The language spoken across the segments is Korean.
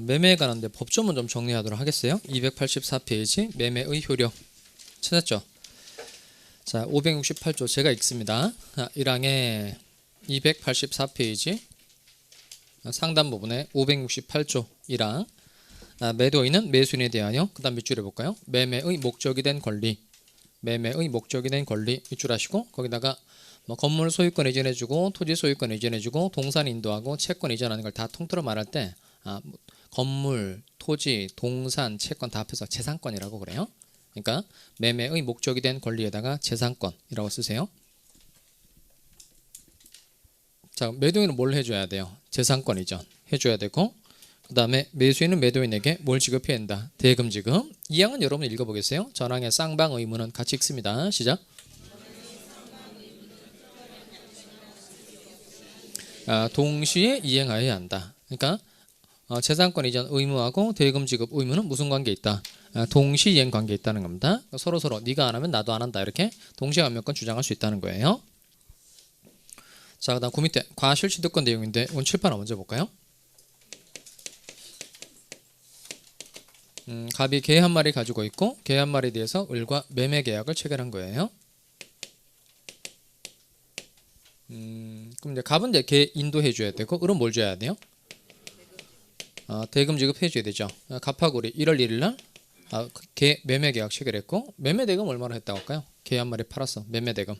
매매에 관한 법조문 좀 정리하도록 하겠어요. 284페이지 매매의 효력 찾았죠? 자, 568조 제가 읽습니다. 1항에 284페이지 상단 부분에 568조 1항 매도인은 매수인에 대하여 그 다음 밑줄에 볼까요? 매매의 목적이 된 권리 매매의 목적이 된 권리 밑줄 하시고 거기다가 뭐 건물 소유권 이전해주고 토지 소유권 이전해주고 동산 인도하고 채권 이전하는 걸 다 통틀어 말할 때 건물, 토지, 동산, 채권 다 합해서 재산권이라고 그래요. 그러니까 매매의 목적이 된 권리에다가 재산권이라고 쓰세요. 자, 매도인은 뭘 해줘야 돼요? 재산권 이전 해줘야 되고 그 다음에 매수인은 매도인에게 뭘 지급해야 한다? 대금 지급. 이 항은 여러분 읽어보겠어요. 전항의 쌍방 의무는 같이 읽습니다. 시작. 동시에 이행하여야 한다. 그러니까 재산권 이전 의무하고 대금 지급 의무는 무슨 관계에 있다? 동시 이행 관계에 있다는 겁니다. 서로 네가 안 하면 나도 안 한다 이렇게 동시에 감면권 주장할 수 있다는 거예요. 자, 그다음 그 밑에 과실 취득권 내용인데 오늘 칠판 먼저 볼까요? 갑이 개 한 마리 가지고 있고 개 한 마리에 대해서 을과 매매 계약을 체결한 거예요. 그럼 이제 갑은 이제 개 인도해 줘야 되고 을은 뭘 줘야 돼요? 대금 지급해 줘야 되죠. 갑하고 우리 1월 1일 날 개 매매 계약 체결했고 매매 대금 얼마나 했다고 할까요? 개 한 마리 팔았어. 매매 대금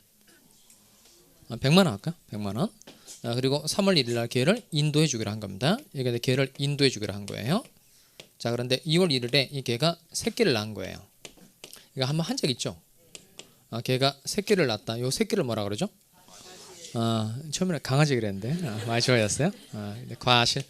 100만 원 할까요? 100만 원. 그리고 3월 1일 날 개를 인도해 주기로 한 겁니다. 이게 개를 인도해 주기로 한 거예요. 자, 그런데 2월 1일에 이 개가 새끼를 낳은 거예요. 이거 한번 한 적 있죠? 개가 새끼를 낳았다. 요 새끼를 뭐라 그러죠? 처음에는 강아지 그랬는데 많이 좋아졌어요. 과실.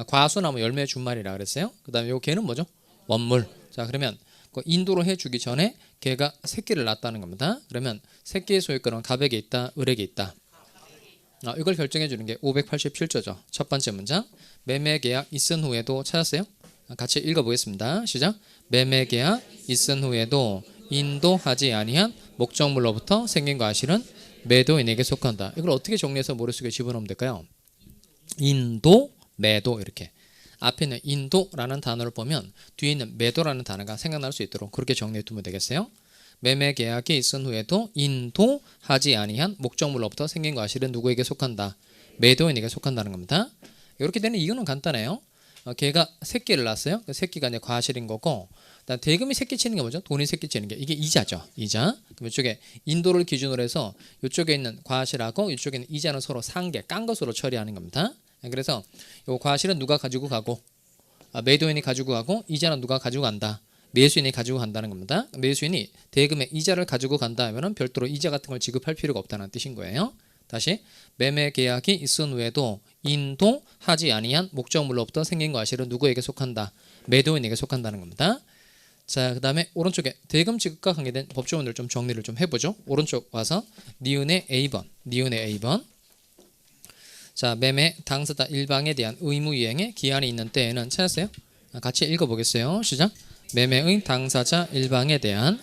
과수나무 열매 준말이라 그랬어요. 그 다음에 요 개는 뭐죠? 원물. 자, 그러면 인도로 해주기 전에 개가 새끼를 낳았다는 겁니다. 그러면 새끼의 소유권은 갑에게 있다, 을에게 있다. 이걸 결정해 주는 게 587조죠. 첫 번째 문장. 매매 계약 있은 후에도 찾았어요? 같이 읽어보겠습니다. 시작. 매매 계약 있은 후에도 인도하지 아니한 목적물로부터 생긴 과실은 매도인에게 속한다. 이걸 어떻게 정리해서 머릿속에 집어넣으면 될까요? 인도, 매도 이렇게. 앞에 있는 인도라는 단어를 보면 뒤에 있는 매도라는 단어가 생각날 수 있도록 그렇게 정리해 두면 되겠어요. 매매 계약이 있은 후에도 인도하지 아니한 목적물로부터 생긴 과실은 누구에게 속한다? 매도인에게 속한다는 겁니다. 이렇게 되는 이유는 간단해요. 걔가 새끼를 낳았어요. 그 새끼가 이제 과실인 거고, 일단 대금이 새끼 치는 게 뭐죠? 돈이 새끼 치는 게 이게 이자죠. 이자. 그럼 이쪽에 인도를 기준으로 해서 이쪽에 있는 과실하고 이쪽에 있는 이자는 서로 상계, 깐 것으로 처리하는 겁니다. 그래서 이 과실은 누가 가지고 가고, 매도인이 가지고 가고, 이자는 누가 가지고 간다? 매수인이 가지고 간다는 겁니다. 매수인이 대금의 이자를 가지고 간다 하면 별도로 이자 같은 걸 지급할 필요가 없다는 뜻인 거예요. 다시 매매 계약이 있은 후에도 인도하지 아니한 목적물로부터 생긴 과실은 누구에게 속한다? 매도인에게 속한다는 겁니다. 자, 그 다음에 오른쪽에 대금 지급과 관계된 법조문을 좀 정리를 좀 해보죠. 오른쪽 와서 니은의 A번. 자, 매매 당사자 일방에 대한 의무 이행에 기한이 있는 때에는 찾았어요? 같이 읽어보겠어요. 시작. 매매의 당사자 일방에 대한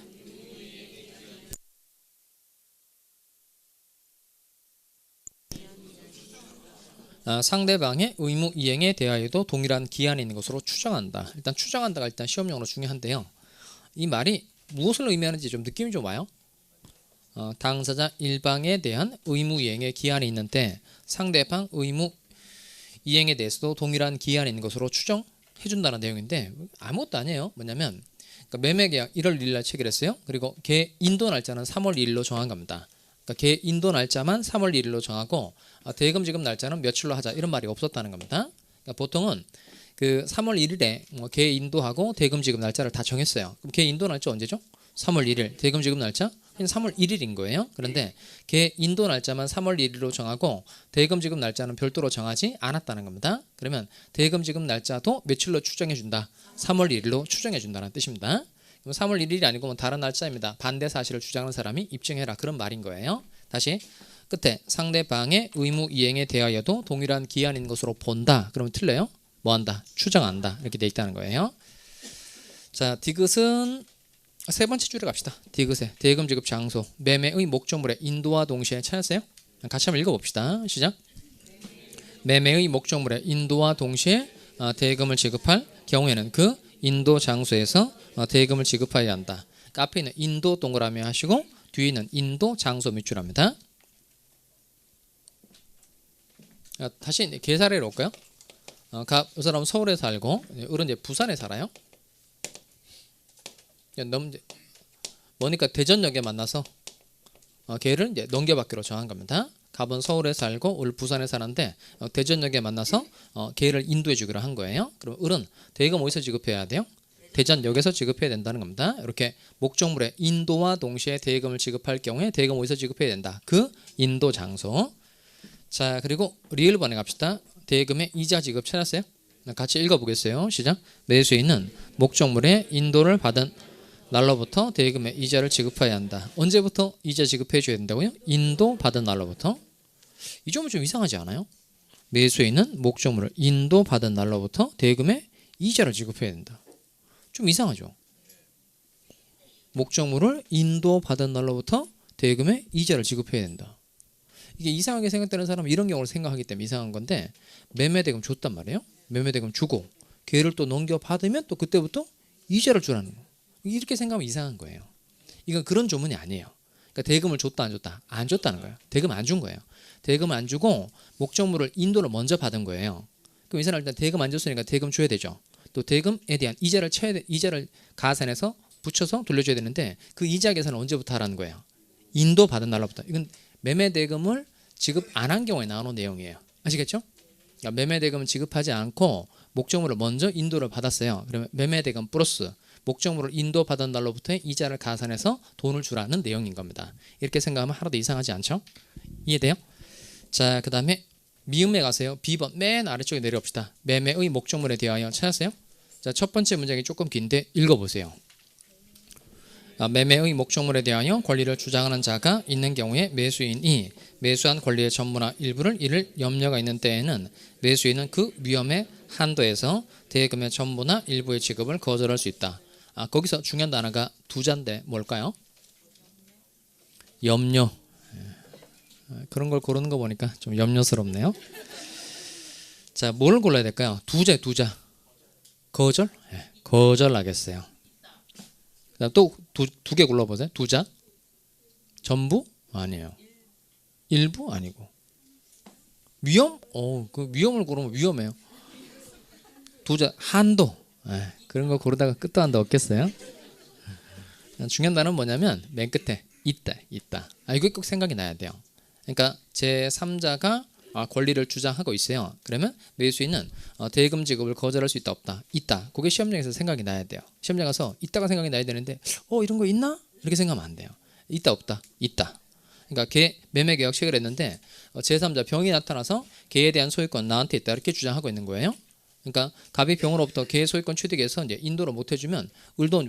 상대방의 의무 이행에 대하여도 동일한 기한이 있는 것으로 추정한다. 일단 추정한다가 일단 시험용어로 중요한데요. 이 말이 무엇을 의미하는지 좀 느낌이 좀 와요. 당사자 일방에 대한 의무 이행에 기한이 있는 때 상대방 의무 이행에 대해서도 동일한 기한이 있는 것으로 추정해준다는 내용인데 아무것도 아니에요. 뭐냐면 그러니까 매매계약 1월 1일 날 체결했어요. 그리고 개 인도 날짜는 3월 1일로 정한 겁니다. 그러니까 개 인도 날짜만 3월 1일로 정하고 대금 지급 날짜는 며칠로 하자 이런 말이 없었다는 겁니다. 그러니까 보통은 그 3월 1일에 개 인도하고 대금 지급 날짜를 다 정했어요. 그럼 개 인도 날짜 언제죠? 3월 1일. 대금 지급 날짜? 3월 1일인 거예요. 그런데 개 인도 날짜만 3월 1일로 정하고 대금 지급 날짜는 별도로 정하지 않았다는 겁니다. 그러면 대금 지급 날짜도 며칠로 추정해 준다? 3월 1일로 추정해 준다는 뜻입니다. 그럼 3월 1일이 아니고 뭐 다른 날짜입니다. 반대 사실을 주장하는 사람이 입증해라 그런 말인 거예요. 다시 끝에 상대방의 의무 이행에 대하여도 동일한 기한인 것으로 본다. 그러면 틀려요? 뭐 한다? 추정한다. 이렇게 돼 있다는 거예요. 자, 디귿은 세 번째 줄에 갑시다. 디귿의 대금 지급 장소, 매매의 목적물의 인도와 동시에 찾았어요? 같이 한번 읽어봅시다. 시작. 매매의 목적물의 인도와 동시에 대금을 지급할 경우에는 그 인도 장소에서 대금을 지급해야 한다. 그러니까 앞에 있는 인도 동그라미 하시고 뒤에 있는 인도 장소 밑줄합니다. 다시 계사례로 올까요? 이 사람은 서울에 살고 어른 이제 부산에 살아요. 뭐니까 대전역에 만나서 걔를 이제 넘겨받기로 정한 겁니다. 갑은 서울에 살고 올 부산에 사는데 대전역에 만나서 걔를 인도해 주기로 한 거예요. 그럼 을은 대금 어디서 지급해야 돼요? 대전역에서 지급해야 된다는 겁니다. 이렇게 목적물의 인도와 동시에 대금을 지급할 경우에 대금 어디서 지급해야 된다? 그 인도 장소. 자, 그리고 리을 번에 갑시다. 대금의 이자 지급 찾았어요? 같이 읽어보겠어요. 시작. 매수인은 목적물의 인도를 받은 날로부터 대금의 이자를 지급해야 한다. 언제부터 이자 지급해 줘야 된다고요? 인도 받은 날로부터. 이 점은 좀 이상하지 않아요? 매수인은 목적물을 인도 받은 날로부터 대금의 이자를 지급해야 된다. 좀 이상하죠? 목적물을 인도 받은 날로부터 대금의 이자를 지급해야 된다. 이게 이상하게 생각되는 사람은 이런 경우를 생각하기 때문에 이상한 건데, 매매대금 줬단 말이에요. 매매대금 주고 걔를 또 넘겨받으면 또 그때부터 이자를 주라는 거예요. 이렇게 생각하면 이상한 거예요. 이건 그런 조문이 아니에요. 그러니까 대금을 줬다 안 줬다? 안 줬다는 거예요. 대금 안 준 거예요. 대금 안 주고 목적물을 인도를 먼저 받은 거예요. 그럼 이 사람 일단 대금 안 줬으니까 대금 줘야 되죠. 또 대금에 대한 이자를 가산해서 붙여서 돌려줘야 되는데 그 이자 계산은 언제부터 하라는 거예요? 인도 받은 날로부터. 이건 매매 대금을 지급 안 한 경우에 나오는 내용이에요. 아시겠죠? 그러니까 매매 대금을 지급하지 않고 목적물을 먼저 인도를 받았어요. 그러면 매매 대금 플러스 목적물을 인도 받은 날로부터의 이자를 가산해서 돈을 주라는 내용인 겁니다. 이렇게 생각하면 하나도 이상하지 않죠? 이해돼요? 자, 그 다음에 미음에 가세요. B번 맨 아래쪽에 내려옵시다. 매매의 목적물에 대하여 찾았어요? 자, 첫 번째 문장이 조금 긴데 읽어보세요. 매매의 목적물에 대하여 권리를 주장하는 자가 있는 경우에 매수인이 매수한 권리의 전부나 일부를 잃을 염려가 있는 때에는 매수인은 그 위험의 한도에서 대금의 전부나 일부의 지급을 거절할 수 있다. 거기서 중요한 단어가 두 자인데 뭘까요? 염려. 그런 걸 고르는 거 보니까 좀 염려스럽네요. 자, 뭘 골라야 될까요? 두 자. 거절? 거절하겠어요. 또 두 개 골라보세요. 두 자. 전부? 아니에요. 일부? 아니고. 위험? 그 위험을 고르면 위험해요. 두 자. 한도. 그런 거 고르다가 끝도 한도 없겠어요? 중요한 단어는 뭐냐면 맨 끝에 있다. 이거 꼭 생각이 나야 돼요. 그러니까 제3자가 권리를 주장하고 있어요. 그러면 매수인은 대금 지급을 거절할 수 있다 없다? 있다. 그게 시험장에서 생각이 나야 돼요. 시험장 가서 있다가 생각이 나야 되는데 이런 거 있나? 이렇게 생각하면 안 돼요. 있다 없다? 있다. 그러니까 걔 매매 계약 체결을 했는데 제3자 병이 나타나서 걔에 대한 소유권 나한테 있다 이렇게 주장하고 있는 거예요. 그러니까 갑이 병으로부터 걔 소유권 취득해서 이제 인도를 못 해주면 을도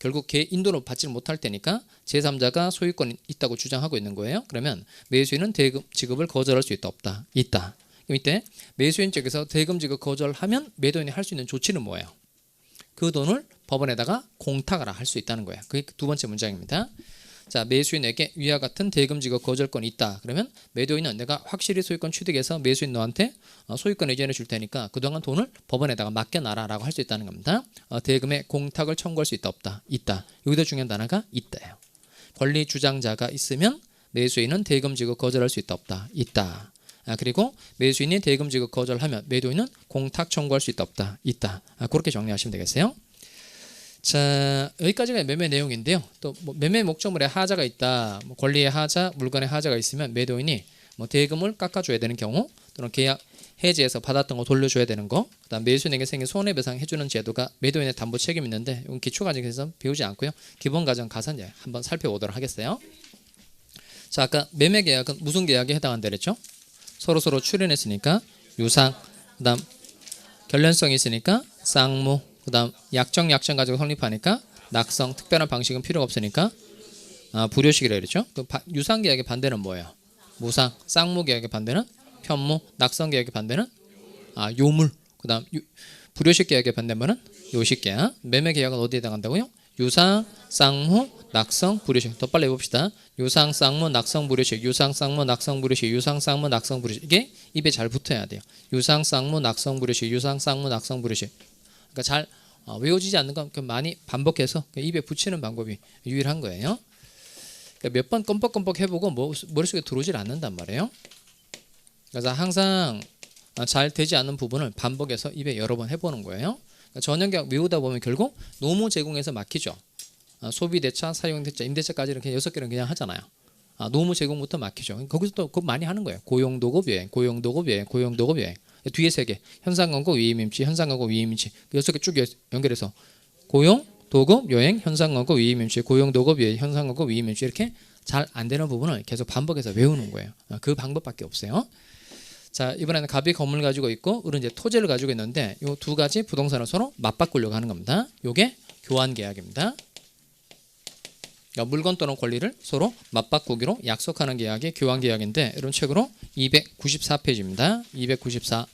결국 걔 인도를 받지 못할 테니까 제3자가 소유권이 있다고 주장하고 있는 거예요. 그러면 매수인은 대금 지급을 거절할 수 있다 없다? 있다. 그럼 이때 매수인 쪽에서 대금 지급 거절하면 매도인이 할 수 있는 조치는 뭐예요? 그 돈을 법원에다가 공탁하라 할 수 있다는 거예요. 그게 두 번째 문장입니다. 자, 매수인에게 위와 같은 대금 지급 거절권이 있다. 그러면 매도인은 내가 확실히 소유권 취득해서 매수인 너한테 소유권 이전해 줄 테니까 그동안 돈을 법원에다가 맡겨놔라라고 할 수 있다는 겁니다. 대금의 공탁을 청구할 수 있다 없다? 있다. 여기도 중요한 단어가 있다예요. 권리 주장자가 있으면 매수인은 대금 지급 거절할 수 있다 없다? 있다. 그리고 매수인이 대금 지급 거절하면 매도인은 공탁 청구할 수 있다 없다? 있다. 그렇게 정리하시면 되겠어요. 자, 여기까지가 매매 내용인데요. 또 매매 목적물에 하자가 있다, 권리의 하자, 물건의 하자가 있으면 매도인이 대금을 깎아줘야 되는 경우, 또는 계약 해지해서 받았던 거 돌려줘야 되는 거, 그다음 매수인에게 생긴 손해배상 해주는 제도가 매도인의 담보 책임이 있는데 이건 기초과정에서 배우지 않고요. 기본과정 가서 이제 한번 살펴보도록 하겠어요. 자, 아까 매매 계약은 무슨 계약에 해당한다 그랬죠? 서로 출연했으니까 유상, 그다음 결련성이 있으니까 쌍무, 그다음 약정 가지고 성립하니까 낙성, 특별한 방식은 필요가 없으니까 불효식이라 그랬죠. 그 유상 계약의 반대는 뭐예요? 무상. 쌍무 계약의 반대는 편무. 낙성 계약의 반대는 요물. 그다음 불효식 계약의 반대는 요식 계약. 매매 계약은 어디에 해당한다고요? 유상, 쌍무, 낙성, 불효식. 더 빨리 해봅시다. 유상, 쌍무, 낙성, 불효식. 유상, 쌍무, 낙성, 불효식. 유상, 쌍무, 낙성, 불효식. 이게 입에 잘 붙어야 돼요. 유상, 쌍무, 낙성, 부르시, 유상, 쌍무, 낙성, 부르시. 그러니까 잘 외워지지 않는 건 많이 반복해서 입에 붙이는 방법이 유일한 거예요. 그러니까 몇 번 껌뻑껌뻑 해보고 머릿속에 들어오질 않는단 말이에요. 그래서 항상 잘 되지 않는 부분을 반복해서 입에 여러 번 해보는 거예요. 그러니까 전형격 외우다 보면 결국 노무 제공에서 막히죠. 소비대차, 사용대차, 임대차까지 이렇게 6개는 그냥 하잖아요. 노무 제공부터 막히죠. 거기서 또 그거 많이 하는 거예요. 고용도급 여행, 고용도급 여행, 고용도급 여행. 뒤에 3개. 현상광고, 위임임치, 현상광고, 위임임치. 6개 쭉 연결해서 고용, 도급, 여행, 현상광고, 위임임치, 고용, 도급, 여행, 현상광고, 위임임치 이렇게 잘 안 되는 부분을 계속 반복해서 외우는 거예요. 그 방법밖에 없어요. 자, 이번에는 갑이 건물 가지고 있고 을은 이제 토지를 가지고 있는데 이 두 가지 부동산을 서로 맞바꾸려고 하는 겁니다. 요게 교환 계약입니다. 그러니까 물건 또는 권리를 서로 맞바꾸기로 약속하는 계약이 교환 계약인데 이런 책으로 294페이지입니다. 294.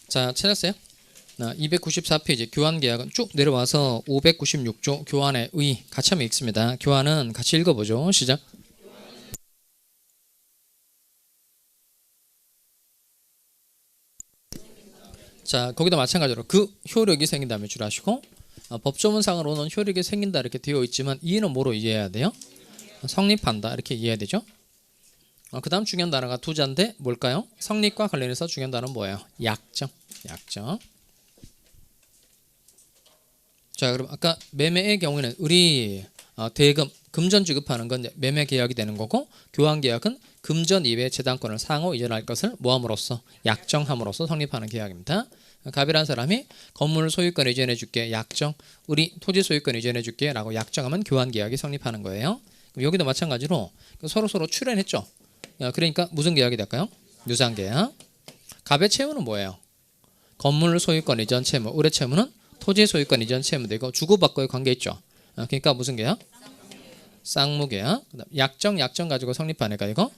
자, 찾았어요? 294페이지 교환 계약은 쭉 내려와서 596조 교환의 의 같이 하면 읽습니다. 교환은 같이 읽어보죠. 시작. 자, 거기도 마찬가지로 그 효력이 생긴다면 줄 아시고 법조문상으로는 효력이 생긴다 이렇게 되어 있지만 이해는 뭐로 이해해야 돼요? 성립한다 이렇게 이해해야 되죠. 그 다음 중요한 단어가 두 자인데 뭘까요? 성립과 관련해서 중요한 단어는 뭐예요? 약정. 약정. 자, 그럼 아까 매매의 경우에는 을이 대금, 금전 지급하는 건 매매 계약이 되는 거고 교환 계약은 금전 이외의 재단권을 상호 이전할 것을 모함으로써 약정함으로써 성립하는 계약입니다. 갑이라는 사람이 건물 소유권 이전해 줄게 약정, 우리 토지 소유권 이전해 줄게 라고 약정하면 교환 계약이 성립하는 거예요. 그럼 여기도 마찬가지로 서로 출연했죠. 그러니까 무슨 계약이 될까요? 유상 계약. 갑의 채무는 뭐예요? 건물 소유권 이전 채무, 을의 채무는 토지 소유권 이전 채무 되고 주고받고의 관계 있죠. 그러니까 무슨 계약? 쌍무 계약. 약정 가지고 성립하니까 이거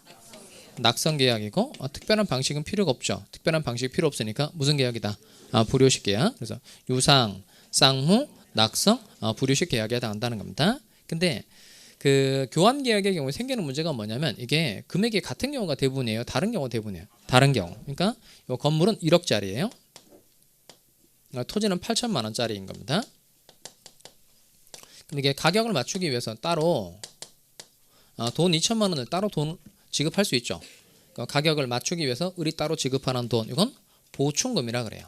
낙성 계약이고 특별한 방식은 필요가 없죠. 특별한 방식이 필요 없으니까 무슨 계약이다? 불효식 계약. 그래서 유상, 쌍무, 낙성, 불효식 계약에 해당한다는 겁니다. 근데 그 교환 계약의 경우에 생기는 문제가 뭐냐면 이게 금액이 같은 경우가 대부분이에요. 다른 경우가 대부분이에요. 다른 경우. 그러니까 이 건물은 1억짜리예요. 토지는 8천만 원짜리인 겁니다. 근데 이게 가격을 맞추기 위해서 따로 돈 2천만 원을 따로 돈 지급할 수 있죠. 그러니까 가격을 맞추기 위해서 을이 따로 지급하는 돈 이건 보충금이라 그래요.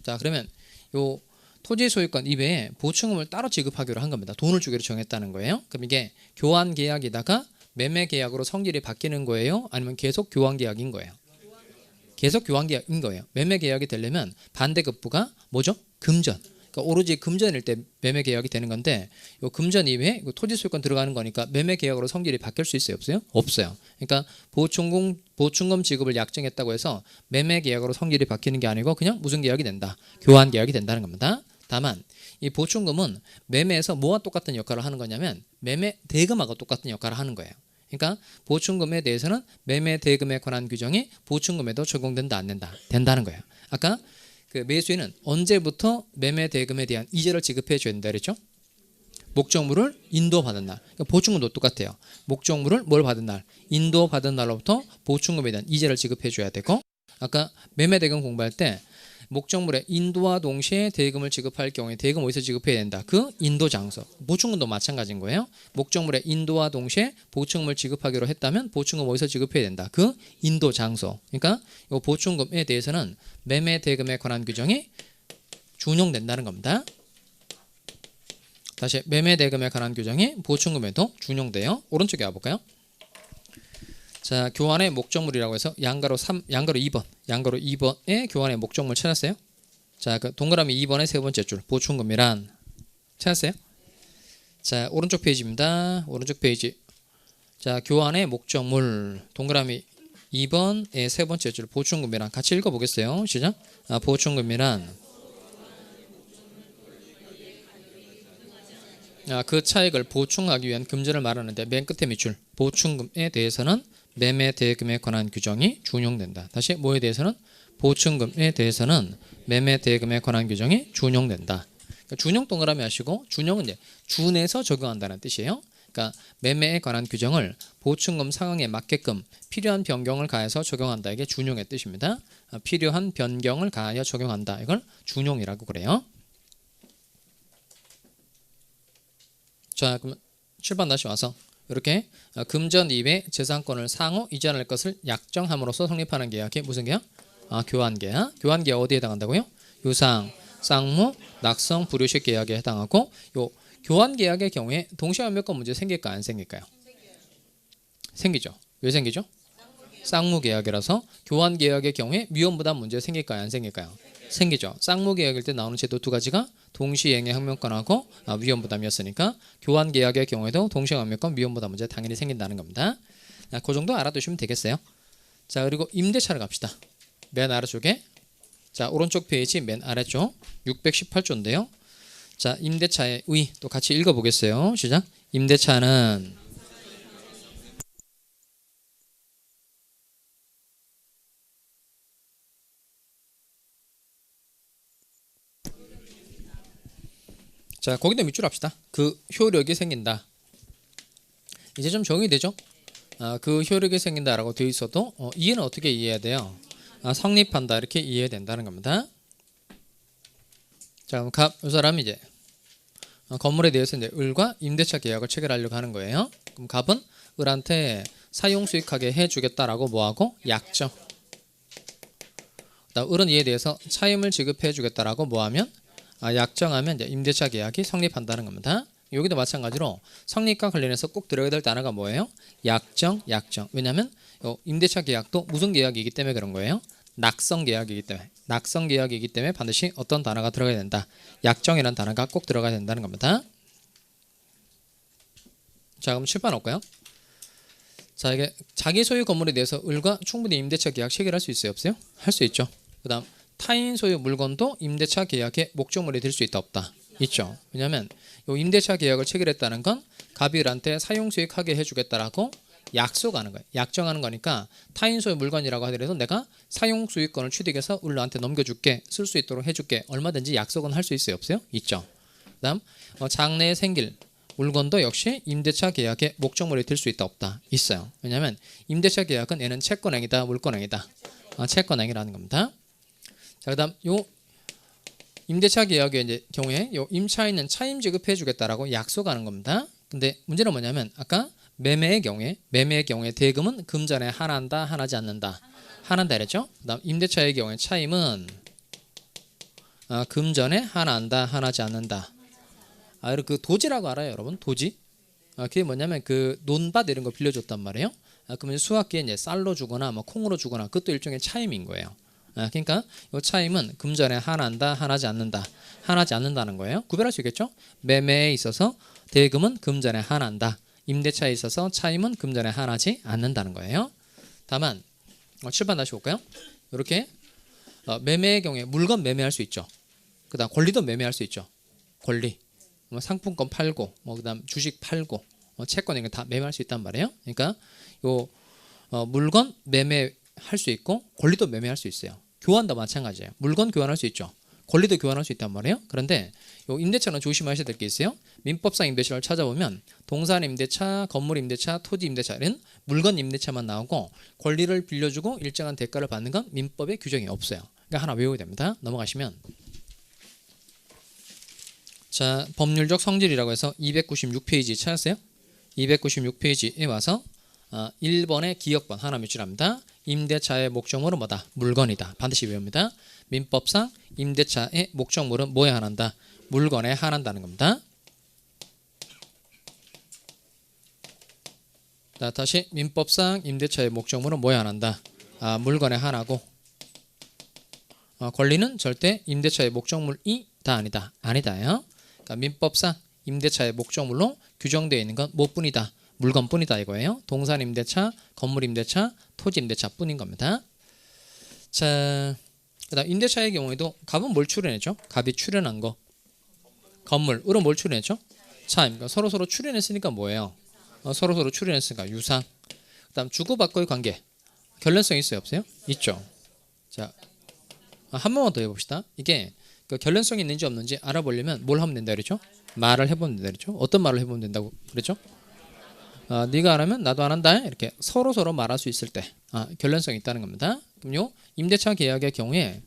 자, 그러면 요 토지 소유권 이외에 보충금을 따로 지급하기로 한 겁니다. 돈을 주기로 정했다는 거예요. 그럼 이게 교환 계약이다가 매매 계약으로 성질이 바뀌는 거예요? 아니면 계속 교환 계약인 거예요? 계속 교환 계약인 거예요. 매매 계약이 되려면 반대급부가 뭐죠? 금전. 그러니까 오로지 금전일 때 매매 계약이 되는 건데 요 금전 이외에 토지 소유권 들어가는 거니까 매매 계약으로 성질이 바뀔 수 있어요? 없어요? 없어요. 그러니까 보충금 지급을 약정했다고 해서 매매 계약으로 성질이 바뀌는 게 아니고 그냥 무슨 계약이 된다? 교환 계약이 된다는 겁니다. 다만 이 보충금은 매매에서 뭐와 똑같은 역할을 하는 거냐면 매매 대금하고 똑같은 역할을 하는 거예요. 그러니까 보충금에 대해서는 매매 대금에 관한 규정이 보충금에도 적용된다 안 된다? 된다는 거예요. 아까 그 매수인은 언제부터 매매 대금에 대한 이자를 지급해 줘야 된다 그랬죠? 목적물을 인도받은 날. 그러니까 보충금도 똑같아요. 목적물을 뭘 받은 날? 인도받은 날로부터 보충금에 대한 이자를 지급해 줘야 되고 아까 매매 대금 공부할 때 목적물의 인도와 동시에 대금을 지급할 경우에 대금 어디서 지급해야 된다? 그 인도 장소. 보충금도 마찬가지인 거예요. 목적물의 인도와 동시에 보충금을 지급하기로 했다면 보충금 어디서 지급해야 된다? 그 인도 장소. 그러니까 이 보충금에 대해서는 매매 대금에 관한 규정이 준용된다는 겁니다. 다시 매매 대금에 관한 규정이 보충금에도 준용돼요. 오른쪽에 와볼까요? 자, 교환의 목적물이라고 해서 양가로 2번의 교환의 목적물 찾았어요? 자, 그 동그라미 2번의 세 번째 줄 보충금이란 찾았어요? 자, 오른쪽 페이지입니다. 오른쪽 페이지. 자, 교환의 목적물 동그라미 2번의 세 번째 줄 보충금이란 같이 읽어보겠어요. 시작. 보충금이란 그 차익을 보충하기 위한 금전을 말하는데 맨 끝에 밑줄 보충금에 대해서는 매매 대금에 관한 규정이 준용된다. 다시 뭐에 대해서는? 보충금에 대해서는 매매 대금에 관한 규정이 준용된다. 그러니까 준용 동그라미 하시고 준용은 이제 준해서 적용한다는 뜻이에요. 그러니까 매매에 관한 규정을 보충금 상황에 맞게끔 필요한 변경을 가해서 적용한다. 이게 준용의 뜻입니다. 필요한 변경을 가하여 적용한다. 이걸 준용이라고 그래요. 자, 그럼 7번 다시 와서 이렇게 금전 이외 재산권을 상호 이전할 것을 약정함으로써 성립하는 계약이 무슨 계약? 교환계약. 교환계약 어디에 해당한다고요? 유상, 쌍무, 낙성, 불효식 계약에 해당하고 요 교환계약의 경우에 동시환멸권 문제 생길까요? 안 생길까요? 생기죠. 왜 생기죠? 쌍무계약이라서 교환계약의 경우에 위험부담 문제 생길까요? 안 생길까요? 생기죠. 쌍무계약일 때 나오는 제도 두 가지가 동시행위 항명권하고 위험부담이었으니까 교환계약의 경우에도 동시행위항명권 위험부담 문제 당연히 생긴다는 겁니다. 그 정도 알아두시면 되겠어요. 자, 그리고 임대차를 갑시다. 맨 아래쪽에 자, 오른쪽 페이지 맨 아래쪽 618조인데요. 자, 임대차의 의 또 같이 읽어보겠어요. 시작. 임대차는 자, 거기다 밑줄 합시다. 그 효력이 생긴다. 이제 좀 정의되죠? 그 효력이 생긴다라고 되어 있어도 이해는 어떻게 이해해야 돼요? 성립한다 이렇게 이해해야 된다는 겁니다. 자, 그럼 이 사람이 이제 건물에 대해서 이제 을과 임대차 계약을 체결하려고 하는 거예요. 그럼 갑은 을한테 사용 수익하게 해주겠다라고 뭐하고 약정. 을은 이에 대해서 차임을 지급해주겠다라고 뭐하면 약정하면 이제 임대차 계약이 성립한다는 겁니다. 여기도 마찬가지로 성립과 관련해서 꼭 들어야 될 단어가 뭐예요? 약정, 약정. 왜냐하면 임대차 계약도 무슨 계약이기 때문에 그런 거예요? 낙성 계약이기 때문에. 낙성 계약이기 때문에 반드시 어떤 단어가 들어가야 된다. 약정이라는 단어가 꼭 들어가야 된다는 겁니다. 자, 그럼 7번 올까요? 자, 이게 자기 소유 건물에 대해서 을과 충분히 임대차 계약 체결할 수 있어요? 없어요? 할 수 있죠. 그 다음 타인 소유 물건도 임대차 계약의 목적물이 될 수 있다 없다? 있죠. 왜냐하면 요 임대차 계약을 체결했다는 건 갑이 을한테 사용 수익하게 해주겠다라고 약속하는 거예요. 약정하는 거니까 타인 소유 물건이라고 하더라도 내가 사용 수익권을 취득해서 을한테 넘겨줄게, 쓸 수 있도록 해줄게, 얼마든지 약속은 할 수 있어요? 없어요? 있죠. 그다음 장래에 생길 물건도 역시 임대차 계약의 목적물이 될 수 있다 없다? 있어요. 왜냐하면 임대차 계약은 얘는 채권행위다 물권행위다? 채권행위라는 겁니다. 자, 그다음 요 임대차 계약의 이제 경우에 요 임차인은 차임 지급해 주겠다라고 약속하는 겁니다. 근데 문제는 뭐냐면 아까 매매의 경우에 대금은 금전에 하나한다 하나지 않는다. 하나한다 그랬죠? 그다음 임대차의 경우에 차임은 금전에 하나한다 하나지 않는다. 그 도지라고 알아요, 여러분? 도지? 그게 뭐냐면 그 논밭 이런 거 빌려줬단 말이에요. 그러면 수확기에 이제 쌀로 주거나 뭐 콩으로 주거나 그것도 일종의 차임인 거예요. 그러니까 이 차임은 금전에 하나한다 하나지 않는다. 하나지 않는다는 거예요. 구별할 수 있겠죠? 매매에 있어서 대금은 금전에 하나한다. 임대차에 있어서 차임은 금전에 하나지 않는다는 거예요. 다만 7번 다시 볼까요? 이렇게 매매의 경우에 물건 매매할 수 있죠. 그다음 권리도 매매할 수 있죠. 권리. 뭐 상품권 팔고 그다음 주식 팔고 채권 이런 거 다 매매할 수 있단 말이에요. 그러니까 요 물건 매매할 수 있고 권리도 매매할 수 있어요. 교환도 마찬가지예요. 물건 교환할 수 있죠. 권리도 교환할 수 있단 말이에요. 그런데 요 임대차는 조심하셔야 될 게 있어요. 민법상 임대차를 찾아보면 동산 임대차, 건물 임대차, 토지 임대차 이런 물건 임대차만 나오고 권리를 빌려주고 일정한 대가를 받는 건 민법에 규정이 없어요. 그러니까 하나 외워야 됩니다. 넘어가시면 자, 법률적 성질이라고 해서 296페이지 찾았어요? 296페이지에 와서 1번의 기억번 하나 밑줄합니다. 임대차의 목적물은 뭐다? 물건이다. 반드시 외웁니다. 민법상 임대차의 목적물은 뭐에 한한다? 물건에 한한다는 겁니다. 자, 다시 민법상 임대차의 목적물은 뭐에 한한다? 물건에 한하고 권리는 절대 임대차의 목적물이다 아니다? 아니다요. 그러니까 민법상 임대차의 목적물로 규정되어 있는 건 뭐뿐이다? 물건뿐이다 이거예요. 동산 임대차, 건물 임대차, 토지 임대차 뿐인 겁니다. 자, 그다음 임대차의 경우에도 갑은 뭘 출연했죠? 갑이 출연한 거. 건물. 을은 뭘 출연했죠? 차임. 그러니까 서로 출연했으니까 뭐예요? 서로 출연했으니까 유상. 그다음 주고받고의 관계. 결론성 있어요, 없어요? 있죠. 자, 한 번만 더 해봅시다. 이게 그 결론성이 있는지 없는지 알아보려면 뭘 하면 된다 그랬죠? 말을 해보면 된다 그랬죠? 어떤 말을 해보면 된다고 그랬죠? 네가 안 하면 나도 안 한다. 이렇게 서로 말할 수 있을 때 결론성이 있다는 겁니다. 그럼요. 임대차 계약의 경우에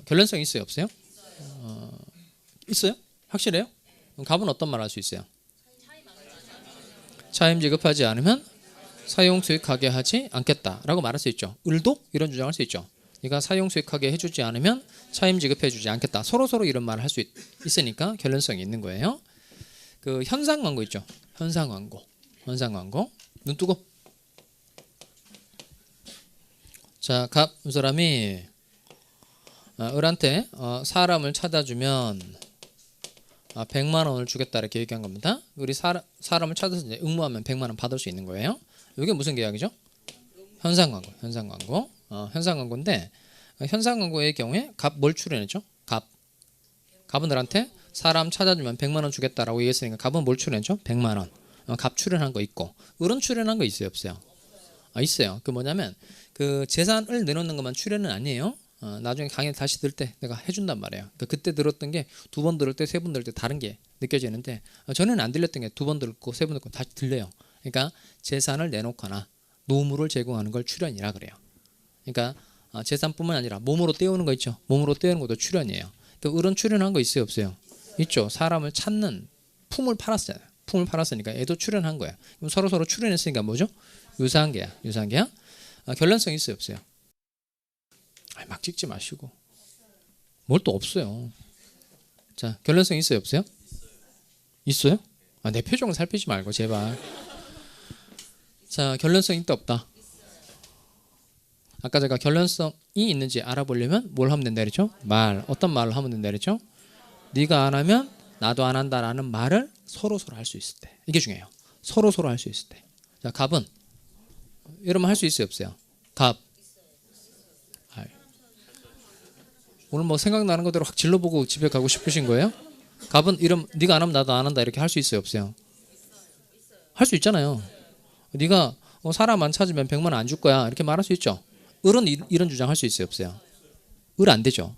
결론성이 있어요, 없어요? 있어요? 확실해요? 그럼 갑은 어떤 말 할 수 있어요? 차임 지급하지 않으면 사용 수익하게 하지 않겠다라고 말할 수 있죠. 을도 이런 주장할 수 있죠. 네가 사용 수익하게 해주지 않으면 차임 지급해주지 않겠다. 서로 이런 말을 할 수 있으니까 결론성이 있는 거예요. 그 현상 광고 있죠. 현상 광고. 눈 뜨고. 자, 갑 사람이 을한테 사람을 찾아주면 100만 원을 주겠다 이렇게 얘기한 겁니다. 우리 사람을 찾아서 이제 응모하면 100만 원 받을 수 있는 거예요. 이게 무슨 계약이죠? 현상 광고. 현상 광고인데 현상 광고의 경우에 갑 뭘 출연했죠? 갑은 을한테 사람 찾아주면 100만 원 주겠다라고 얘기했으니까 갑은 뭘 출연했죠? 100만 원. 갑 출연한 거 있고 을은 출연한 거 있어요, 없어요? 있어요. 그 뭐냐면 그 재산을 내놓는 것만 출연은 아니에요. 나중에 강의 다시 들을 때 내가 해준단 말이에요. 그러니까 그때 들었던 게 두 번 들을 때, 세 번 들을 때 다른 게 느껴지는데 전에는 안 들렸던 게 두 번 듣고 세 번 듣고 다시 들려요. 그러니까 재산을 내놓거나 노무를 제공하는 걸 출연이라 그래요. 그러니까 재산뿐만 아니라 몸으로 떼우는 거 있죠. 몸으로 떼우는 것도 출연이에요. 그 을은 출연한 거 있어요, 없어요? 있죠. 사람을 찾는 품을 팔았잖아요. 품을 팔았으니까 애도 출연한 거야. 그럼 서로 출연했으니까 뭐죠? 유사한 계약. 결론성이 있어요, 없어요? 막 찍지 마시고. 뭘 또 없어요. 자, 결론성 있어요, 없어요? 있어요? 내 표정을 살피지 말고 제발. 자, 결론성 있다 없다? 아까 제가 결론성이 있는지 알아보려면 뭘 하면 된다 그랬죠? 어떤 말을 하면 된다 그랬죠? 네가 안 하면 나도 안 한다라는 말을 서로 할 수 있을 때. 이게 중요해요. 서로 할 수 있을 때. 자, 갑은 여러분 할 수 있어요, 없어요? 갑. 오늘 뭐 생각나는 거대로 확 질러보고 집에 가고 싶으신 거예요? 갑은 이름 네가 안 하면 나도 안 한다 이렇게 할 수 있어요, 없어요? 할 수 있잖아요. 네가 사람 안 찾으면 100만 원 안 줄 거야 이렇게 말할 수 있죠. 을은 이런 주장 할 수 있어요, 없어요? 을 안 되죠.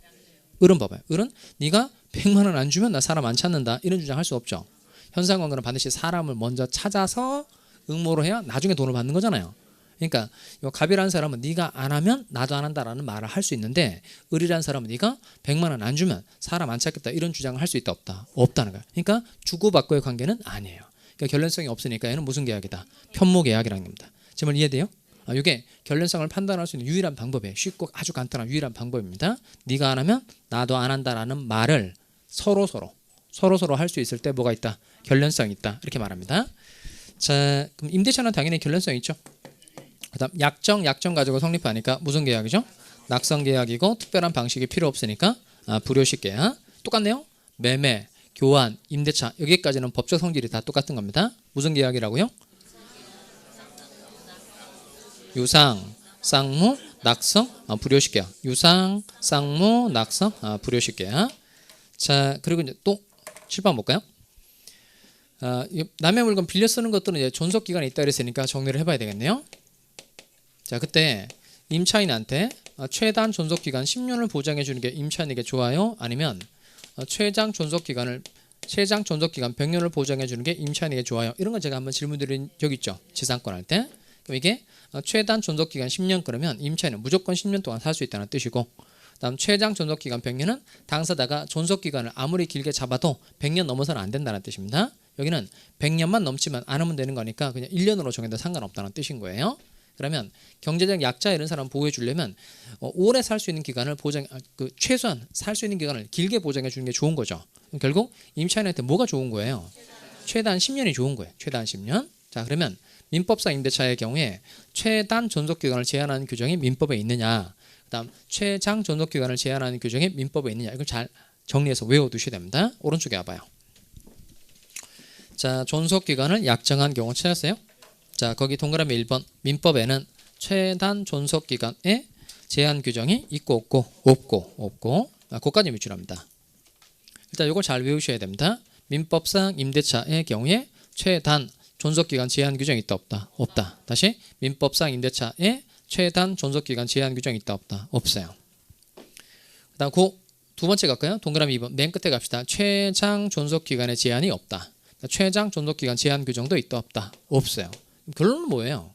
을은 봐봐요. 을은 네가 100만 원 안 주면 나 사람 안 찾는다 이런 주장 할 수 없죠. 현상관계는 반드시 사람을 먼저 찾아서 응모를 해야 나중에 돈을 받는 거잖아요. 그러니까 이 갑이라는 사람은 네가 안 하면 나도 안 한다라는 말을 할 수 있는데 을이라는 사람은 네가 100만 원 안 주면 사람 안 찾겠다 이런 주장을 할 수 있다 없다? 없다는 거야. 그러니까 주고받고의 관계는 아니에요. 그러니까 결론성이 없으니까 얘는 무슨 계약이다? 편모 계약이라는 겁니다. 지금 이해돼요? 이게 결론성을 판단할 수 있는 유일한 방법이에요. 쉽고 아주 간단한 유일한 방법입니다. 네가 안 하면 나도 안 한다라는 말을 서로 할 수 있을 때 뭐가 있다? 결론성이 있다. 이렇게 말합니다. 자, 그럼 임대차는 당연히 결론성이 있죠. 그다음 약정 가지고 성립하니까 무슨 계약이죠? 낙성 계약이고 특별한 방식이 필요 없으니까 불효식 계약. 똑같네요. 매매, 교환, 임대차 여기까지는 법적 성질이 다 똑같은 겁니다. 무슨 계약이라고요? 유상, 쌍무, 낙성, 불효식 계약. 유상, 쌍무, 낙성, 불효식 계약. 자, 그리고 이제 또 7번 볼까요? 남의 물건 빌려 쓰는 것들은 이제 존속 기간이 있다 그랬으니까 정리를 해봐야 되겠네요. 자, 그때 임차인한테 최단 존속 기간 10년을 보장해 주는 게 임차인에게 좋아요? 아니면 최장 존속 기간 100년을 보장해 주는 게 임차인에게 좋아요? 이런 건 제가 한번 질문 드린 적 있죠. 지상권 할 때. 그럼 이게 최단 존속 기간 10년 그러면 임차인은 무조건 10년 동안 살 수 있다는 뜻이고, 다음 최장 존속 기간 100년은 당사자가 존속 기간을 아무리 길게 잡아도 100년 넘어서는 안 된다는 뜻입니다. 여기는 100년만 넘지만 않으면 되는 거니까 그냥 1년으로 정해도 상관없다는 뜻인 거예요. 그러면 경제적 약자 이런 사람 보호해 주려면 오래 살 수 있는 기간을 최소한 살 수 있는 기간을 길게 보장해 주는 게 좋은 거죠. 결국 임차인한테 뭐가 좋은 거예요? 최단 10년이 좋은 거예요. 최단 10년. 자, 그러면 민법상 임대차의 경우에 최단 존속 기간을 제한하는 규정이 민법에 있느냐, 그다음 최장 존속 기간을 제한하는 규정이 민법에 있느냐, 이걸 잘 정리해서 외워두셔야 됩니다. 오른쪽에 와봐요. 자, 존속 기간을 약정한 경우 찾았어요? 자, 거기 동그라미 1번 민법에는 최단 존속 기간에 제한 규정이 있고 없고 그것까지 위주랍니다. 일단 이걸 잘 외우셔야 됩니다. 민법상 임대차의 경우에 최단 존속 기간 제한 규정이 있다 없다? 없다. 다시 민법상 임대차에 최단 존속 기간 제한 규정이 있다 없다? 없어요. 그다음 두 번째 갈까요? 동그라미 2번 맨 끝에 갑시다. 최장 존속 기간의 제한이 없다. 그러니까 최장 존속기간 제한 규정도 있다 없다? 없어요. 결론은 뭐예요?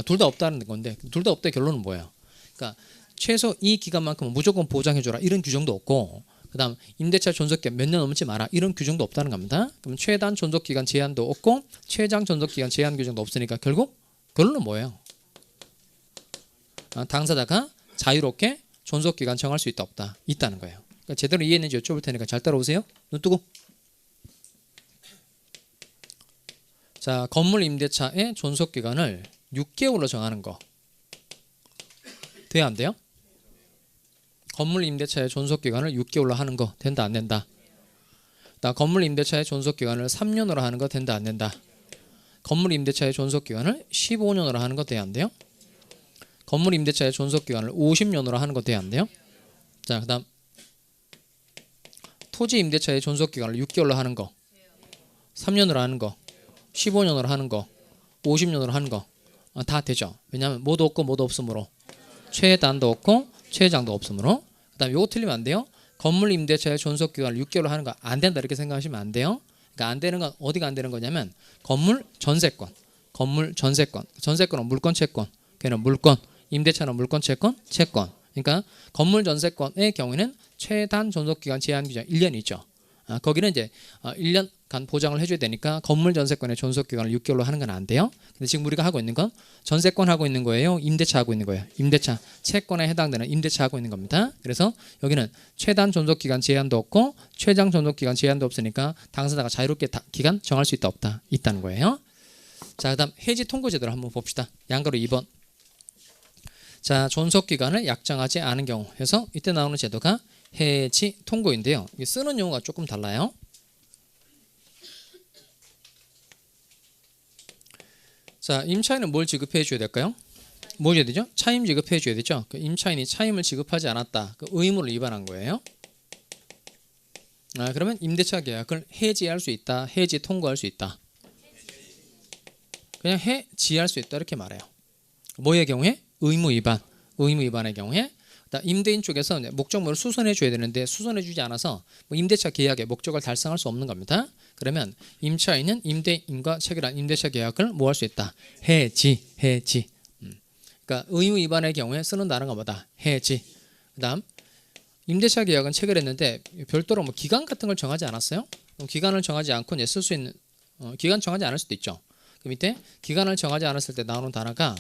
둘 다 없다는 건데 둘 다 없다의 결론은 뭐예요? 그러니까 최소 이 기간만큼은 무조건 보장해줘라 이런 규정도 없고 그 다음 임대차 존속기간 몇 년 넘지 마라 이런 규정도 없다는 겁니다. 그럼 최단 존속기간 제한도 없고 최장 존속기간 제한 규정도 없으니까 결국 결론은 뭐예요? 당사자가 자유롭게 존속기간 정할 수 있다 없다? 있다는 거예요. 그러니까 제대로 이해했는지 여쭤볼 테니까 잘 따라오세요. 눈 뜨고. 자, 건물 임대차의 존속기간을 6개월로 정하는 거 돼야 안 돼요? 건물 임대차의 존속기간을 6개월로 하는 거 된다 안 된다? 나 건물 임대차의 존속기간을 3년으로 하는 거 된다 안 된다? 건물 임대차의 존속기간을 15년으로 하는 거 돼야 안 돼요? 건물 임대차의 존속기간을 50년으로 하는 거 돼야 안 돼요? 자, 그 다음 토지 임대차의 존속기간을 6개월로 하는 거 3년으로 하는 거 15년으로 하는 거 50년으로 하는 거 다 되죠. 왜냐하면 뭐도 없고 뭐도 없으므로 최단도 없고 최장도 없으므로. 그 다음에 요거 틀리면 안 돼요. 건물 임대차의 존속기간을 6개월로 하는 거 안 된다 이렇게 생각하시면 안 돼요. 그러니까 안 되는 건 어디가 안 되는 거냐면 건물 전세권 전세권은 물권 채권 걔는 물권 임대차는 물권 채권 채권. 그러니까 건물 전세권의 경우에는 최단 존속기간 제한 규정 1년이 있죠. 거기는 이제 1년간 보장을 해줘야 되니까 건물 전세권의 존속기간을 6개월로 하는 건 안 돼요. 근데 지금 우리가 하고 있는 건 전세권 하고 있는 거예요? 임대차 하고 있는 거예요? 임대차. 채권에 해당되는 임대차 하고 있는 겁니다. 그래서 여기는 최단 존속기간 제한도 없고 최장 존속기간 제한도 없으니까 당사자가 자유롭게 기간 정할 수 있다 없다? 있다는 거예요. 자, 그 다음 해지 통고 제도를 한번 봅시다. 양가로 2번. 자, 존속기간을 약정하지 않은 경우 해서 이때 나오는 제도가 해지 통고인데요. 쓰는 용어가 조금 달라요. 자, 임차인은 뭘 지급해 줘야 될까요? 뭐 줘야 되죠? 차임 지급해 줘야 되죠. 그 임차인이 차임을 지급하지 않았다. 그 의무를 위반한 거예요. 그러면 임대차 계약을 해지할 수 있다. 해지 통고할 수 있다. 그냥 해지할 수 있다 이렇게 말해요. 뭐의 경우에? 의무 위반의 경우에. 임대인 쪽에서 목적물을 수선해 줘야 되는데 수선해 주지 않아서 임대차 계약의 목적을 달성할 수 없는 겁니다. 그러면 임차인은 임대인과 체결한 임대차 계약을 뭐 할 수 있다? 해지. 그러니까 의무 위반의 경우에 쓰는 단어가 뭐다? 해지. 그다음 임대차 계약은 체결했는데 별도로 뭐 기간 같은 걸 정하지 않았어요? 그럼 기간을 정하지 않고 이제 쓸 수 있는 기간 정하지 않을 수도 있죠. 그 밑에 기간을 정하지 않았을 때 나오는 단어가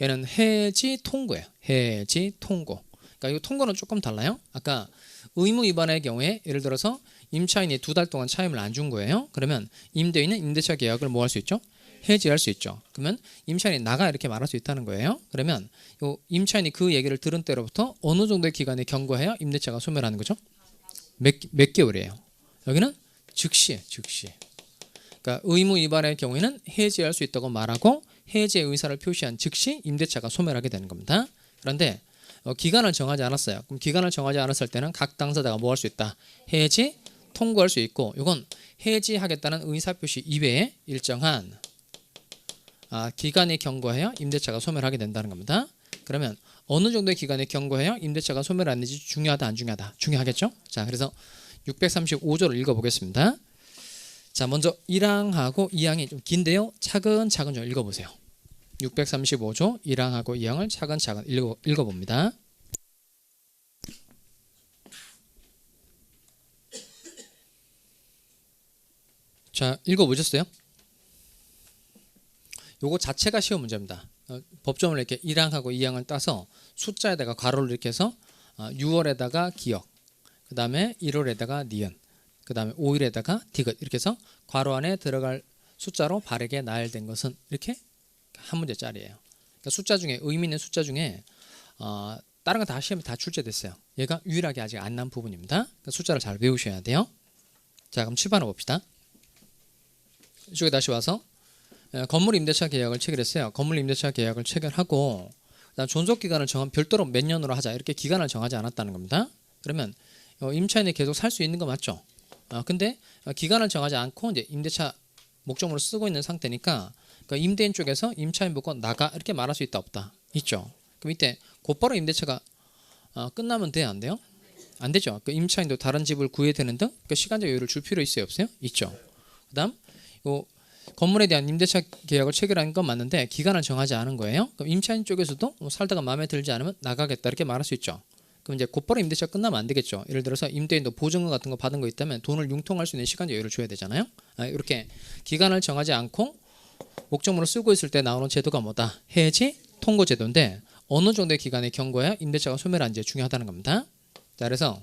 얘는 해지 통고예요. 해지 통고. 그러니까 이 통고는 조금 달라요. 아까 의무 위반의 경우에 예를 들어서 임차인이 2달 동안 차임을 안 준 거예요. 그러면 임대인은 임대차 계약을 뭐 할 수 있죠? 해지할 수 있죠. 그러면 임차인이 나가 이렇게 말할 수 있다는 거예요. 그러면 요 임차인이 그 얘기를 들은 때로부터 어느 정도의 기간에 경고해야 임대차가 소멸하는 거죠? 몇 개월이에요. 여기는 즉시예요. 즉시. 그러니까 의무 위반의 경우에는 해지할 수 있다고 말하고 해지의 의사를 표시한 즉시 임대차가 소멸하게 되는 겁니다. 그런데 기간을 정하지 않았어요. 그럼 기간을 정하지 않았을 때는 각 당사자가 뭐 할 수 있다? 해지 통고할 수 있고 이건 해지하겠다는 의사표시 이외에 일정한 기간에 경고해야 임대차가 소멸하게 된다는 겁니다. 그러면 어느 정도의 기간에 경고해야 임대차가 소멸하는지 중요하다 안 중요하다? 중요하겠죠? 자, 그래서 635조를 읽어보겠습니다. 자, 먼저 1항하고 2항이 좀 긴데요. 차근차근 좀 읽어보세요. 635조 1항하고 2항을 차근차근 읽어봅니다. 자, 읽어보셨어요? 요거 자체가 쉬운 문제입니다. 법조문을 이렇게 1항하고 2항을 따서 숫자에다가 괄호를 이렇게 해서 6월에다가 기역, 그 다음에 1월에다가 니은, 그 다음에 5일에다가 디귿 이렇게 해서 괄호 안에 들어갈 숫자로 바르게 나열된 것은 이렇게 한 문제짜리예요. 그러니까 숫자 중에 의미 있는 숫자 중에 다른 거 다 시험에 다 출제됐어요. 얘가 유일하게 아직 안 난 부분입니다. 그러니까 숫자를 잘 외우셔야 돼요. 자, 그럼 7번을 봅시다. 이쪽에 다시 와서 건물 임대차 계약을 체결했어요. 건물 임대차 계약을 체결하고 그다음 존속 기간을 별도로 몇 년으로 하자 이렇게 기간을 정하지 않았다는 겁니다. 그러면 임차인이 계속 살 수 있는 거 맞죠? 근데 기간을 정하지 않고 이제 임대차 목적물을 쓰고 있는 상태니까 그러니까 임대인 쪽에서 임차인 보고 나가 이렇게 말할 수 있다 없다? 있죠. 그럼 이때 곧바로 임대차가 끝나면 돼요 안 돼요? 안 되죠. 그 임차인도 다른 집을 구해야 되는 등 그 시간적 여유를 줄 필요 있어요, 없어요? 있죠. 그다음 요 건물에 대한 임대차 계약을 체결한 건 맞는데 기간을 정하지 않은 거예요. 그럼 임차인 쪽에서도 뭐 살다가 마음에 들지 않으면 나가겠다 이렇게 말할 수 있죠. 그럼 이제 곧바로 임대차 끝나면 안 되겠죠. 예를 들어서 임대인도 보증금 같은 거 받은 거 있다면 돈을 융통할 수 있는 시간적 여유를 줘야 되잖아요. 이렇게 기간을 정하지 않고 목적물을 쓰고 있을 때 나오는 제도가 뭐다? 해지 통고 제도인데 어느 정도의 기간에 경고해야 임대차가 소멸한지 중요하다는 겁니다. 자, 그래서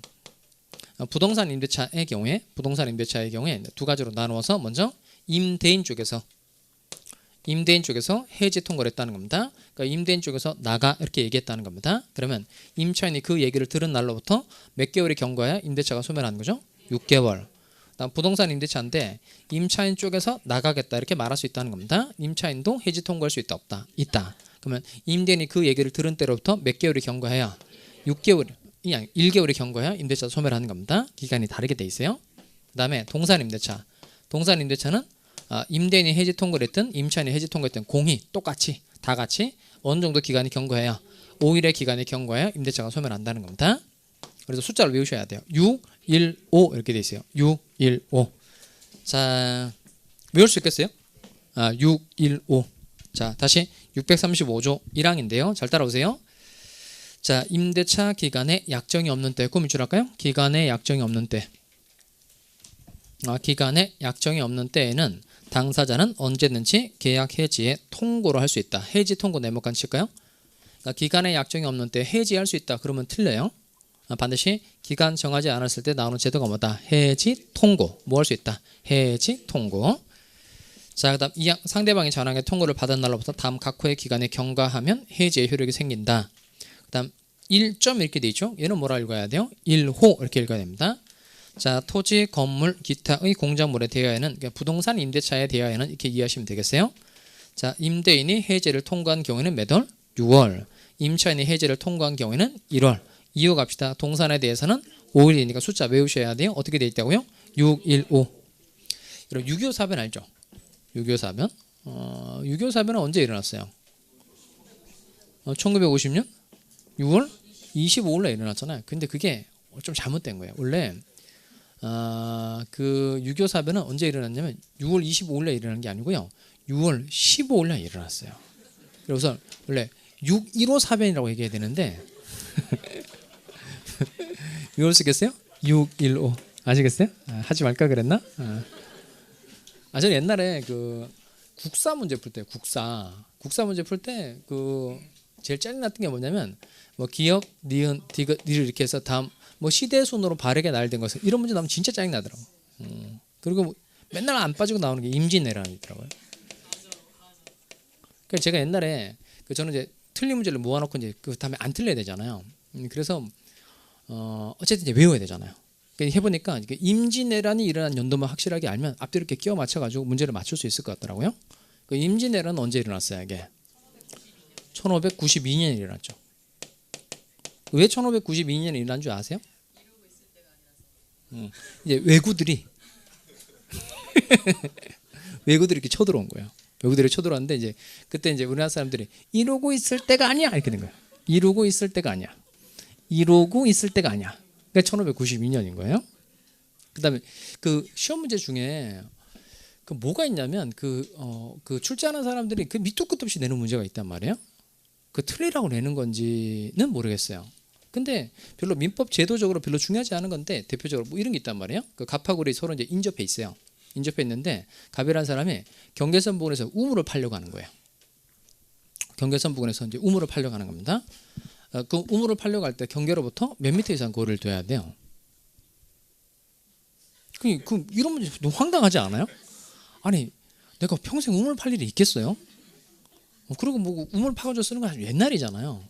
부동산 임대차의 경우에 두 가지로 나누어서 먼저 임대인 쪽에서 해지 통고를 했다는 겁니다. 그러니까 임대인 쪽에서 나가 이렇게 얘기했다는 겁니다. 그러면 임차인이 그 얘기를 들은 날로부터 몇 개월이 경과해야 임대차가 소멸하는 거죠? 6개월. 다음 부동산 임대차인데 임차인 쪽에서 나가겠다 이렇게 말할 수 있다는 겁니다. 임차인도 해지 통고할 수 있다 없다? 있다. 그러면 임대인이 그 얘기를 들은 때로부터 몇 개월이 경과해야 6개월, 1개월이 경과해야 임대차 소멸하는 겁니다. 기간이 다르게 돼 있어요. 그 다음에 동산 임대차는 임대인이 해지 통고를 했든 임차인이 해지 통고했든 공히 똑같이 다 같이 어느 정도 기간이 경과해야 5일의 기간이 경과해야 임대차가 소멸한다는 겁니다. 그래서 숫자를 외우셔야 돼요. 6, 1, 5 이렇게 돼 있어요. 6, 1, 5. 자, 외울 수 있겠어요? 6, 1, 5. 자, 다시 635조 1항인데요. 잘 따라오세요. 자, 임대차 기간에 약정이 없는 때, 그 밑줄 할까요? 기간에 약정이 없는 때. 기간에 약정이 없는 때에는 당사자는 언제든지 계약 해지에 통고를 할 수 있다. 해지 통고 네모칸 칠까요? 그러니까 기간에 약정이 없는 때 해지할 수 있다. 그러면 틀려요. 반드시 기간 정하지 않았을 때 나오는 제도가 뭐다? 해지 통고. 뭐 할 수 있다? 해지 통고. 자, 그다음 상대방이 전항의 통고를 받은 날로부터 다음 각 호의 기간에 경과하면 해지의 효력이 생긴다. 그다음 1점 이렇게 돼 있죠. 얘는 뭐라 읽어야 돼요? 1호 이렇게 읽어야 됩니다. 자, 토지, 건물, 기타의 공작물에 대하여는 그러니까 부동산 임대차에 대하여는 이렇게 이해하시면 되겠어요. 자, 임대인이 해지를 통과한 경우에는 몇 월? 6월. 임차인이 해지를 통과한 경우에는 1월. 이어 갑시다. 동산에 대해서는 5일이니까 숫자 외우셔야 돼요. 어떻게 돼 있다고요? 6, 1, 5. 여러분 6.25 사변 알죠? 6.25 사변. 6.25 사변은 언제 일어났어요? 1950년 6월 25일에 일어났잖아요. 근데 그게 좀 잘못된 거예요. 원래 그 6.25 사변은 언제 일어났냐면 6월 25일에 일어난 게 아니고요. 6월 15일에 일어났어요. 그래서 원래 6.15 사변이라고 얘기해야 되는데 외울 수 있겠어요? 6.15 아시겠어요? 하지 말까 그랬나? 저는 옛날에 그 국사 문제 풀 때 국사 문제 풀 때 그 제일 짜증났던 게 뭐냐면 뭐 기역, 니은, 디귿, 니를 이렇게 해서 다음 뭐 시대순으로 바르게 나열된 것을 이런 문제 나오면 진짜 짜증나더라고. 그리고 뭐 맨날 안 빠지고 나오는 게 임진왜란이 있더라고요. 그래서 제가 옛날에 저는 이제 틀린 문제를 모아놓고 이제 그 다음에 안 틀려야 되잖아요. 그래서 어쨌든 이제 외워야 되잖아요. 그러니까 해보니까 임진왜란이 일어난 연도만 확실하게 알면 앞뒤로 이렇게 끼워 맞춰가지고 문제를 맞출 수 있을 것 같더라고요. 그 임진왜란은 언제 일어났어요? 이게 1592년에 일어났죠. 왜 1592년에 일어난 줄 아세요? 이제 외구들이 이렇게 쳐들어온 거예요. 외구들이 쳐들어왔는데 이제 그때 이제 우리나라 사람들이 이러고 있을 때가 아니야 이렇게 된 거예요. 이러고 있을 때가 아니야. 그러니까 1592년인 거예요. 그다음에 그 시험 문제 중에 그 뭐가 있냐면 그 출제하는 사람들이 그 밑도 끝도 없이 내는 문제가 있단 말이에요. 그 틀리라고 내는 건지는 모르겠어요. 근데 별로 민법 제도적으로 별로 중요하지 않은 건데 대표적으로 뭐 이런 게 있단 말이에요. 그 갑하고 을이 서로 이제 인접해 있어요. 인접해 있는데 갑이라는 사람이 경계선 부근에서 우물을 파려고 하는 거예요. 경계선 부근에서 이제 우물을 파려고 하는 겁니다. 그 우물을 파려고 할 때 경계로부터 몇 미터 이상 거리를 둬야 돼요. 그 이런 문제 너무 황당하지 않아요? 아니 내가 평생 우물 팔 일이 있겠어요? 그리고 뭐 우물 파가지고 쓰는 건 옛날이잖아요.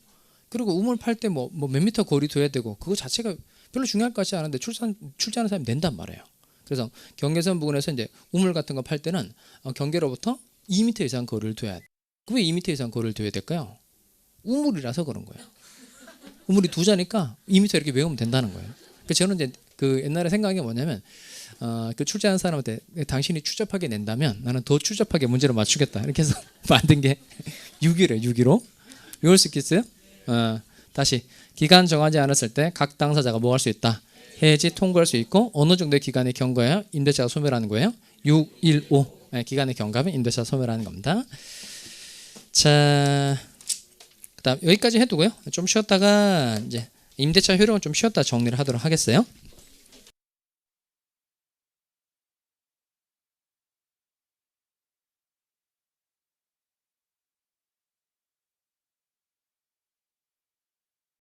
그리고 우물 팔 때 뭐 몇 미터 거리 둬야 되고 그거 자체가 별로 중요할 것 같지 않은데 출제하는 사람이 낸단 말이에요. 그래서 경계선 부근에서 이제 우물 같은 거 팔 때는 경계로부터 2미터 이상 거리를 둬야 돼. 왜 2미터 이상 거리를 둬야 될까요? 우물이라서 그런 거예요. 우물이 두 자니까 2미터 이렇게 외우면 된다는 거예요. 그래서 저는 이제 그 옛날에 생각한 게 뭐냐면 그 출제하는 사람한테 당신이 추접하게 낸다면 나는 더 추접하게 문제를 맞추겠다 이렇게 해서 만든 게 6.15래 6.15 외울 수 있겠어요? 다시 기간 정하지 않았을 때 각 당사자가 뭐 할 수 있다? 해지 통과할 수 있고 어느 정도의 기간에 경과해야 임대차가 소멸하는 거예요? 615 기간에 경과하면 임대차 소멸하는 겁니다. 자, 그다음 여기까지 해두고요. 좀 쉬었다가 이제 임대차 효력은 좀 쉬었다 정리를 하도록 하겠어요.